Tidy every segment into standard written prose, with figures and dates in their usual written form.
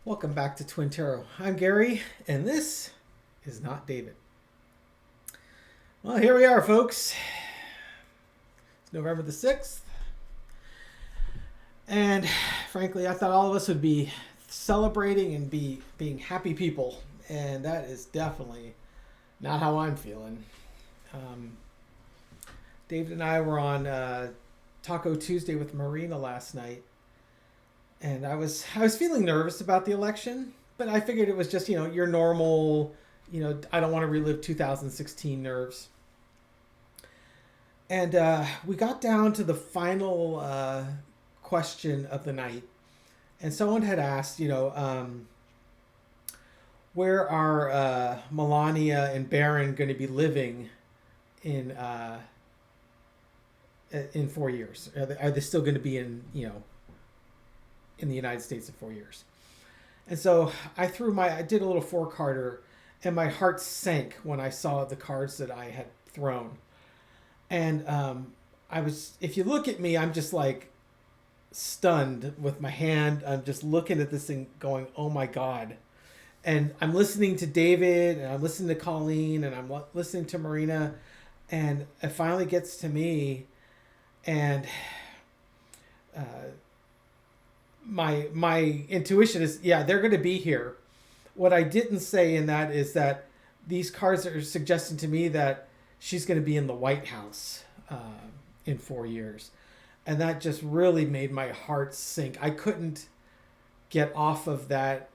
Welcome back to Twin Tarot. I'm Gary, and this is not David. Well, here we are, folks. It's November the 6th. And frankly, I thought all of us would be celebrating and being happy people. And that is definitely not how I'm feeling. David and I were on Taco Tuesday with Marina last night. And I was feeling nervous about the election, but I figured it was just, your normal, I don't want to relive 2016 nerves. And we got down to the final question of the night. And someone had asked, where are Melania and Barron going to be living in 4 years? Are they still going to be in the United States in 4 years? And so I did a little four-carder, and my heart sank when I saw the cards that I had thrown. And if you look at me, I'm just like stunned with my hand. I'm just looking at this thing going, oh my God. And I'm listening to David, and I'm listening to Colleen, and I'm listening to Marina, and it finally gets to me, and my intuition is, yeah, they're going to be here. What I didn't say in that is that these cards are suggesting to me that she's going to be in the White House in 4 years. And that just really made my heart sink. I couldn't get off of that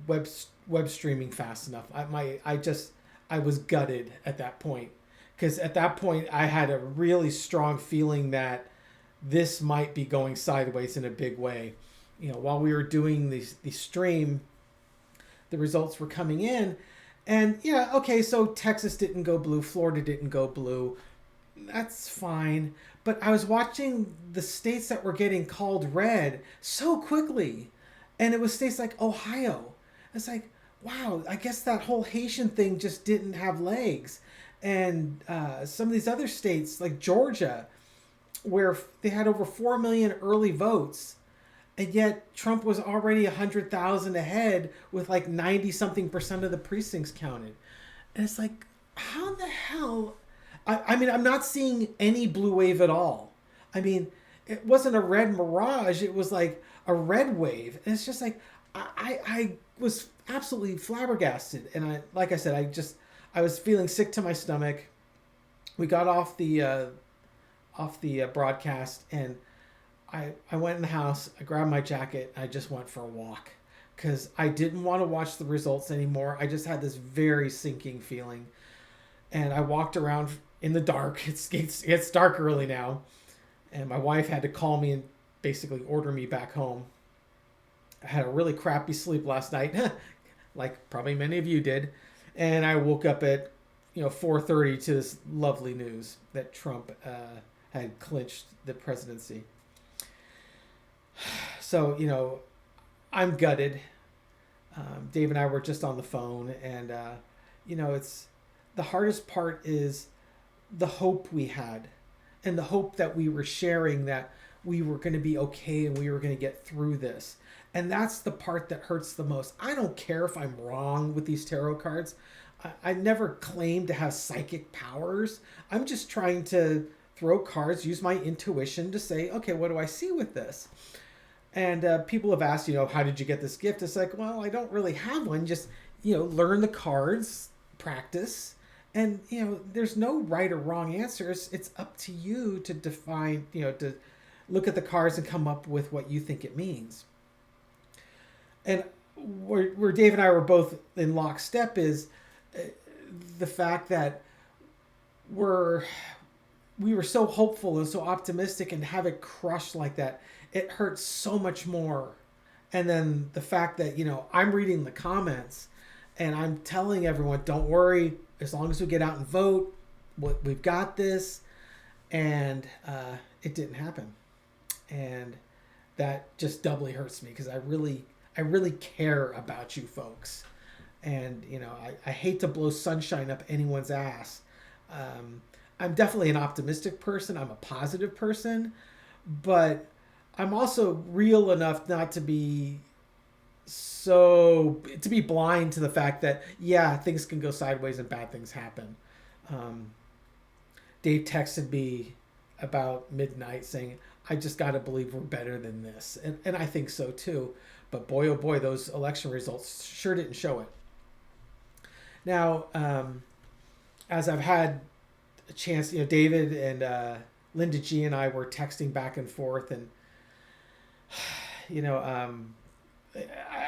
web streaming fast enough. I was gutted at that point. Because at that point, I had a really strong feeling that this might be going sideways in a big way. While we were doing the stream, the results were coming in, and yeah, okay, so Texas didn't go blue, Florida didn't go blue. That's fine. But I was watching the states that were getting called red so quickly, and it was states like Ohio. It's like, wow, I guess that whole Haitian thing just didn't have legs. And some of these other states like Georgia, where they had over 4 million early votes, and yet Trump was already 100,000 ahead with like 90-something% of the precincts counted. And it's like, how the hell? I mean, I'm not seeing any blue wave at all. I mean, it wasn't a red mirage. It was like a red wave. And it's just like, I was absolutely flabbergasted. And like I said, I was feeling sick to my stomach. We got off the broadcast, and I went in the house, I grabbed my jacket, and I just went for a walk because I didn't want to watch the results anymore. I just had this very sinking feeling, and I walked around in the dark. It's dark early now, and my wife had to call me and basically order me back home. I had a really crappy sleep last night, like probably many of you did, and I woke up at 4:30 to this lovely news that Trump had clinched the presidency. So, I'm gutted. Dave and I were just on the phone, and, it's the hardest part is the hope we had, and the hope that we were sharing that we were going to be okay and we were going to get through this. And that's the part that hurts the most. I don't care if I'm wrong with these tarot cards. I never claimed to have psychic powers. I'm just trying to throw cards, use my intuition to say, okay, what do I see with this? And people have asked, how did you get this gift? It's like, well, I don't really have one. Just, learn the cards, practice. And, there's no right or wrong answers. It's up to you to define, to look at the cards and come up with what you think it means. And where Dave and I were both in lockstep is the fact that we were so hopeful and so optimistic, and have it crushed like that, it hurts so much more. And then the fact that, I'm reading the comments and I'm telling everyone, don't worry, as long as we get out and vote, we've got this. And it didn't happen. And that just doubly hurts me, because I really care about you folks. And, I hate to blow sunshine up anyone's ass. I'm definitely an optimistic person. I'm a positive person, but I'm also real enough not to be so to be blind to the fact that, yeah, things can go sideways and bad things happen. Um, Dave texted me about midnight saying, I just got to believe we're better than this. And I think so too. But boy, oh boy, those election results sure didn't show it. Now, as I've had a chance, David and Linda G and I were texting back and forth, and you know,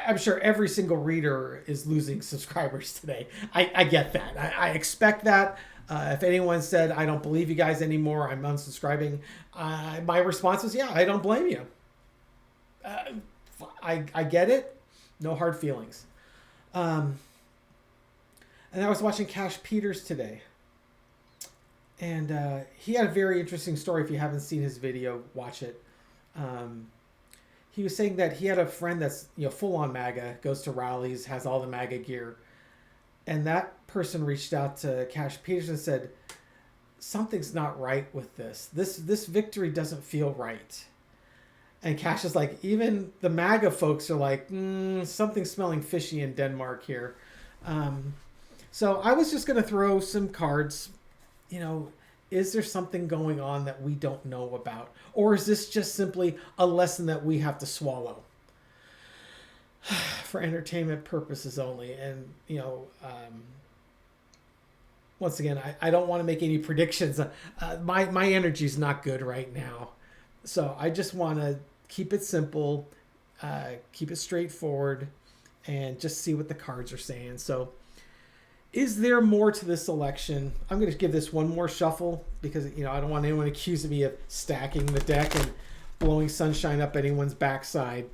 I'm sure every single reader is losing subscribers today. I get that. I expect that. If anyone said, I don't believe you guys anymore, I'm unsubscribing, my response was, yeah, I don't blame you. I get it. No hard feelings. And I was watching Cash Peters today. And he had a very interesting story. If you haven't seen his video, watch it. He was saying that he had a friend that's full on MAGA, goes to rallies, has all the MAGA gear, and that person reached out to Cash Peters and said, "Something's not right with this. This victory doesn't feel right." And Cash is like, even the MAGA folks are like, something's smelling fishy in Denmark here. So I was just going to throw some cards. Is there something going on that we don't know about? Or is this just simply a lesson that we have to swallow for entertainment purposes only? And, once again, I don't want to make any predictions. My energy is not good right now. So I just want to keep it simple, keep it straightforward, and just see what the cards are saying. So is there more to this election? I'm going to give this one more shuffle because, I don't want anyone accusing me of stacking the deck and blowing sunshine up anyone's backside.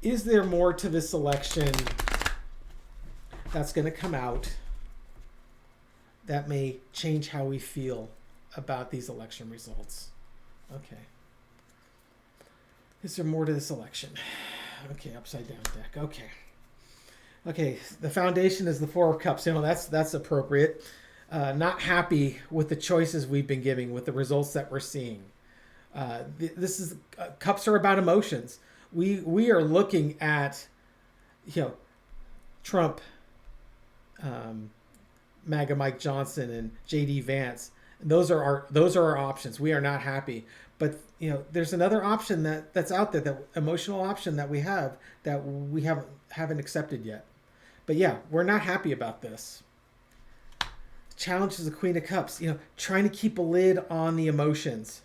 Is there more to this election that's going to come out that may change how we feel about these election results? Okay. Is there more to this election? Okay, upside down deck. Okay, the foundation is the Four of Cups. That's appropriate. Not happy with the choices we've been giving, with the results that we're seeing. This is cups are about emotions. We are looking at, Trump, MAGA Mike Johnson, and J.D. Vance. Those are our options. We are not happy, but there's another option that's out there, that emotional option that we haven't accepted yet. But yeah, we're not happy about this. Challenge is the Queen of Cups. Trying to keep a lid on the emotions.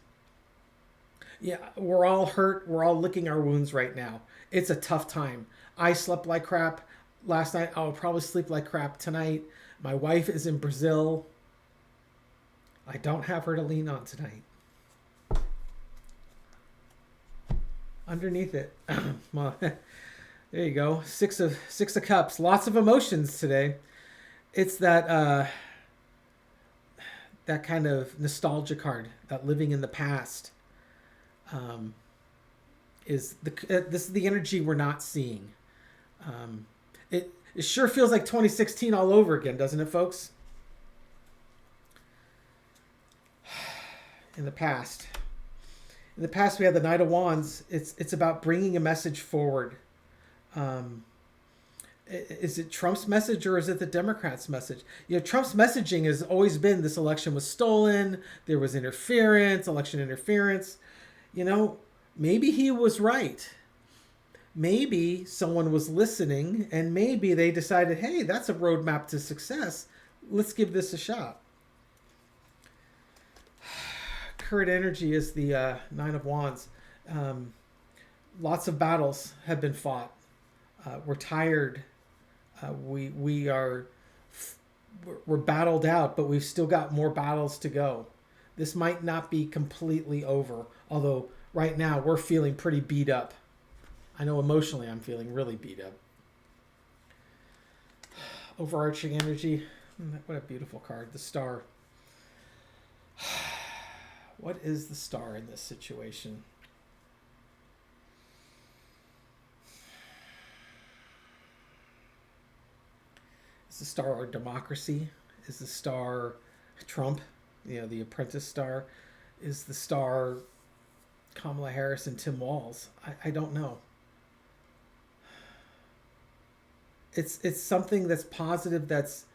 Yeah, we're all hurt. We're all licking our wounds right now. It's a tough time. I slept like crap last night. I'll probably sleep like crap tonight. My wife is in Brazil. I don't have her to lean on tonight. Underneath it, well, there you go. Six of Cups. Lots of emotions today. It's that kind of nostalgia card, that living in the past. This is the energy we're not seeing. It sure feels like 2016 all over again, doesn't it, folks? In the past, we had the Knight of Wands. It's about bringing a message forward. Is it Trump's message or is it the Democrats' message? Trump's messaging has always been this election was stolen. There was interference, election interference. Maybe he was right. Maybe someone was listening and maybe they decided, hey, that's a roadmap to success. Let's give this a shot. Current energy is the Nine of Wands. Lots of battles have been fought. We're tired. We're battled out, but we've still got more battles to go. This might not be completely over, although right now we're feeling pretty beat up. I know emotionally I'm feeling really beat up. Overarching energy. What a beautiful card. The Star. What is the Star in this situation? Is the Star our democracy? Is the Star Trump? The Apprentice Star? Is the Star Kamala Harris and Tim Walz? I don't know. it's something that's positive. That's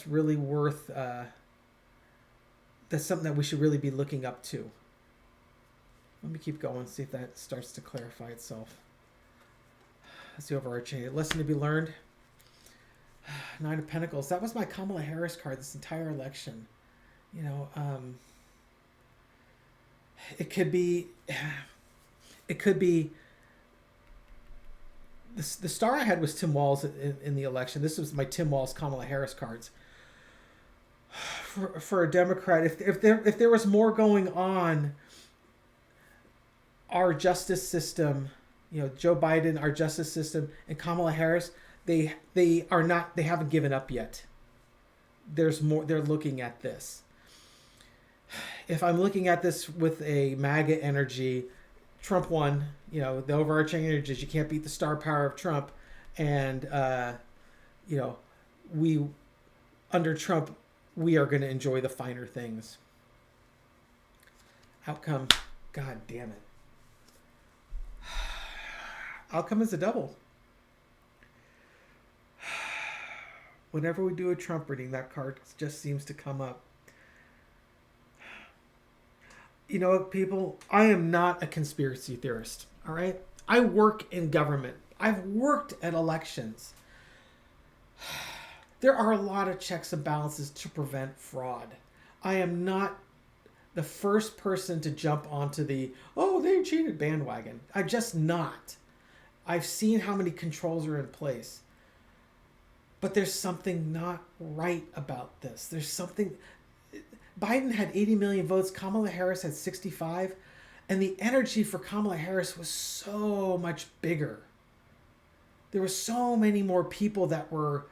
really worth. That's something that we should really be looking up to. Let me keep going. See if that starts to clarify itself. That's the overarching lesson to be learned. Nine of Pentacles. That was my Kamala Harris card this entire election. You know, it could be the star I had was Tim Walz in the election. This was my Tim Walz Kamala Harris cards. For a Democrat, if there was more going on, our justice system, you know, Joe Biden, our justice system, and Kamala Harris, they haven't given up yet. There's more. They're looking at this. If I'm looking at this with a MAGA energy, Trump won. You know, the overarching energy is you can't beat the star power of Trump, and you know, under Trump, we are going to enjoy the finer things. Outcome, God damn it. Outcome is a double. Whenever we do a Trump reading, that card just seems to come up. You know, people, I am not a conspiracy theorist, all right? I work in government. I've worked at elections. There are a lot of checks and balances to prevent fraud. I am not the first person to jump onto the, oh, they cheated bandwagon. I'm just not. I've seen how many controls are in place. But there's something not right about this. There's something... Biden had 80 million votes. Kamala Harris had 65. And the energy for Kamala Harris was so much bigger. There were so many more people that were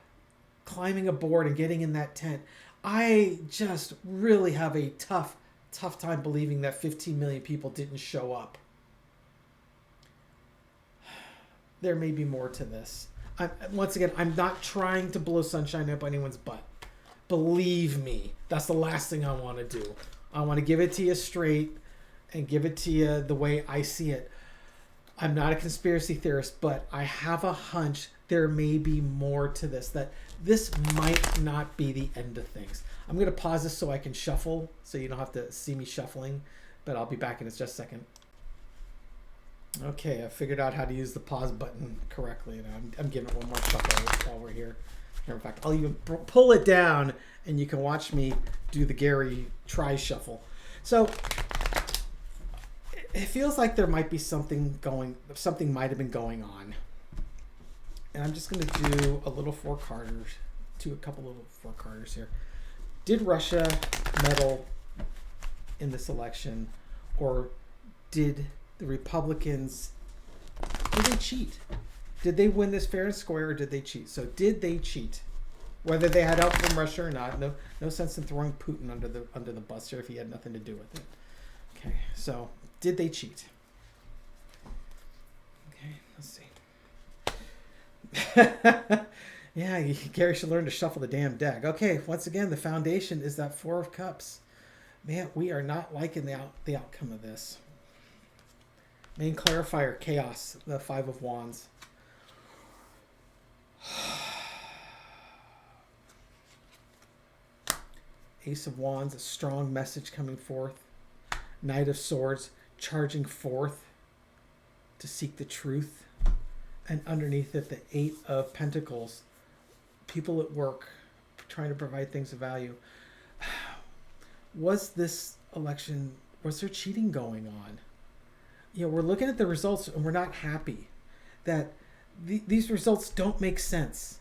climbing aboard and getting in that tent. I just really have a tough time believing that 15 million people didn't show up. There may be more to this. Once again, I'm not trying to blow sunshine up anyone's butt. Believe me, that's the last thing I want to do. I want to give it to you straight and give it to you the way I see it. I'm not a conspiracy theorist, but I have a hunch there may be more to this, that this might not be the end of things. I'm going to pause this so I can shuffle, so you don't have to see me shuffling, but I'll be back in just a second. Okay, I figured out how to use the pause button correctly. And I'm giving it one more shuffle while we're here. In fact, I'll even pull it down and you can watch me do the Gary try shuffle. So it feels like there might be something might have been going on. And I'm just going to do a little a couple little four-carders here. Did Russia meddle in this election, or did the Republicans, did they cheat? Did they win this fair and square, or did they cheat? So did they cheat? Whether they had help from Russia or not, no sense in throwing Putin under the bus here if he had nothing to do with it. Okay, so did they cheat? Okay, let's see. Yeah, Gary should learn to shuffle the damn deck. Okay, once again, the foundation is that Four of Cups. Man, we are not liking the outcome of this. Main clarifier, chaos, the Five of Wands. Ace of Wands, a strong message coming forth. Knight of Swords, charging forth to seek the truth. And underneath it, the Eight of Pentacles, people at work trying to provide things of value. Was this election, was there cheating going on? You know, we're looking at the results and we're not happy that these results don't make sense.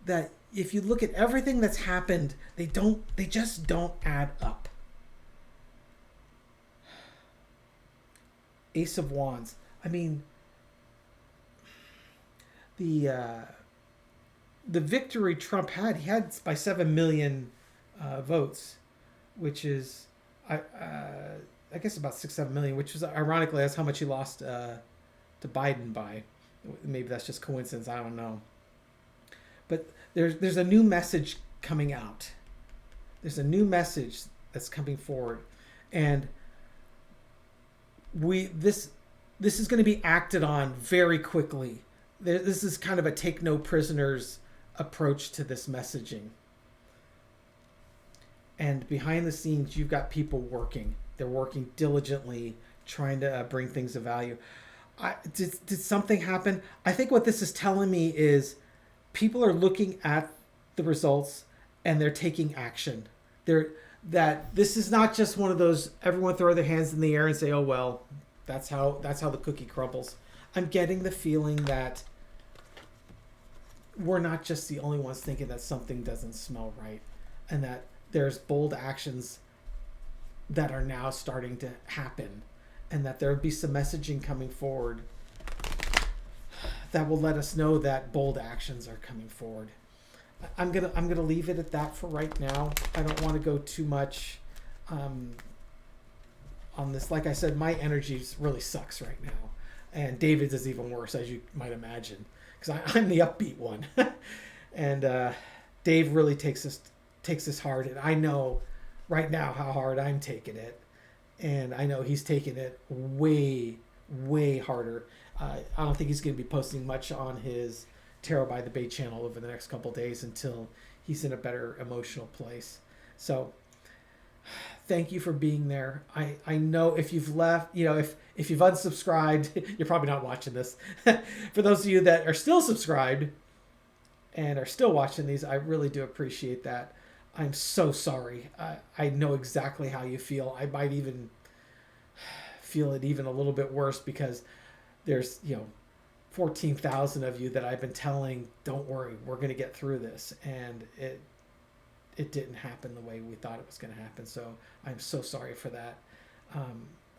That if you look at everything that's happened, they just don't add up. Ace of Wands. I mean, the victory Trump had, he had by 7 million votes, which is I guess about 6-7 million, which was ironically that's how much he lost to Biden by. Maybe that's just coincidence. I don't know. But there's a new message coming out. There's a new message that's coming forward, and this is going to be acted on very quickly. This is kind of a take no prisoners approach to this messaging. And behind the scenes, you've got people working. They're working diligently, trying to bring things of value. Did something happen? I think what this is telling me is people are looking at the results and they're taking action. That this is not just one of those everyone throw their hands in the air and say, "Oh well, that's how the cookie crumbles." I'm getting the feeling that we're not just the only ones thinking that something doesn't smell right, and that there's bold actions that are now starting to happen, and that there'll be some messaging coming forward that will let us know that bold actions are coming forward. I'm gonna leave it at that for right now. I don't want to go too much on this. Like I said, my energy really sucks right now, and David's is even worse, as you might imagine, because I'm the upbeat one, and Dave really takes this hard, and I know right now how hard I'm taking it, and I know he's taking it way harder. I don't think he's going to be posting much on his Tarot by the Bay channel over the next couple of days until he's in a better emotional place. So thank you for being there. I know if you've left, if you've unsubscribed, you're probably not watching this. For those of you that are still subscribed and are still watching these, I really do appreciate that. I'm so sorry. I know exactly how you feel. I might even feel it even a little bit worse because there's 14,000 of you that I've been telling, don't worry, we're going to get through this, and it didn't happen the way we thought it was going to happen. So I'm so sorry for that.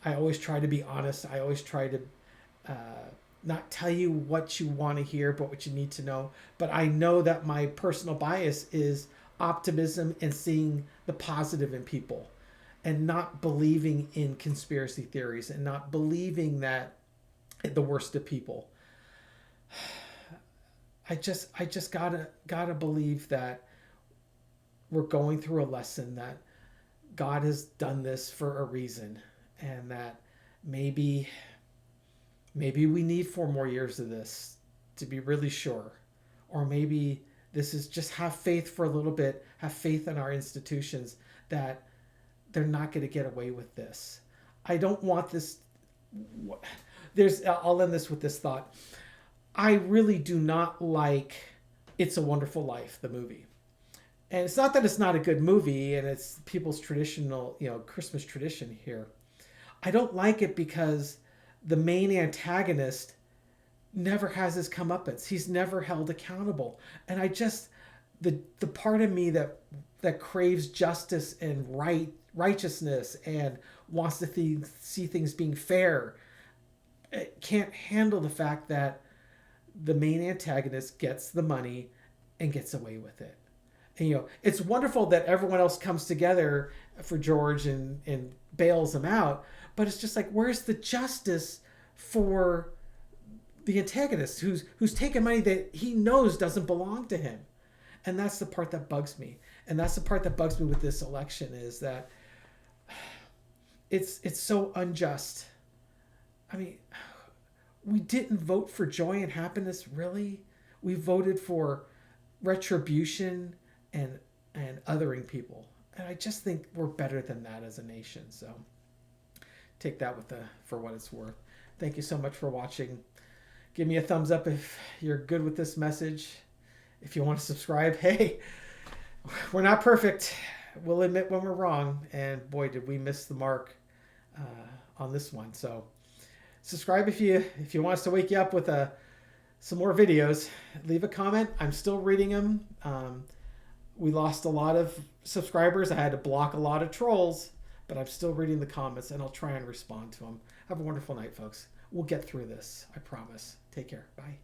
I always try to be honest. I always try to not tell you what you want to hear, but what you need to know. But I know that my personal bias is optimism and seeing the positive in people, and not believing in conspiracy theories, and not believing that the worst of people. I just gotta believe that we're going through a lesson, that God has done this for a reason, and that maybe we need 4 more years of this to be really sure, or maybe this is just have faith for a little bit, have faith in our institutions that they're not going to get away with this. I don't want this. I'll end this with this thought. I really do not like It's a Wonderful Life, the movie. And it's not that it's not a good movie and it's people's traditional, Christmas tradition here. I don't like it because the main antagonist never has his comeuppance. He's never held accountable. And I just, the part of me that craves justice and righteousness and wants to see things being fair, it can't handle the fact that the main antagonist gets the money and gets away with it. And, it's wonderful that everyone else comes together for George and bails him out, but it's just like, where's the justice for the antagonist who's taken money that he knows doesn't belong to him? And that's the part that bugs me. And that's the part that bugs me with this election, is that it's so unjust. I mean, we didn't vote for joy and happiness, really. We voted for retribution and othering people. And I just think we're better than that as a nation. So take that for what it's worth. Thank you so much for watching. Give me a thumbs up if you're good with this message. If you want to subscribe, hey, we're not perfect. We'll admit when we're wrong. And boy, did we miss the mark on this one. So subscribe if you want us to wake you up with some more videos. Leave a comment. I'm still reading them. We lost a lot of subscribers. I had to block a lot of trolls, but I'm still reading the comments, and I'll try and respond to them. Have a wonderful night, folks. We'll get through this. I promise. Take care. Bye.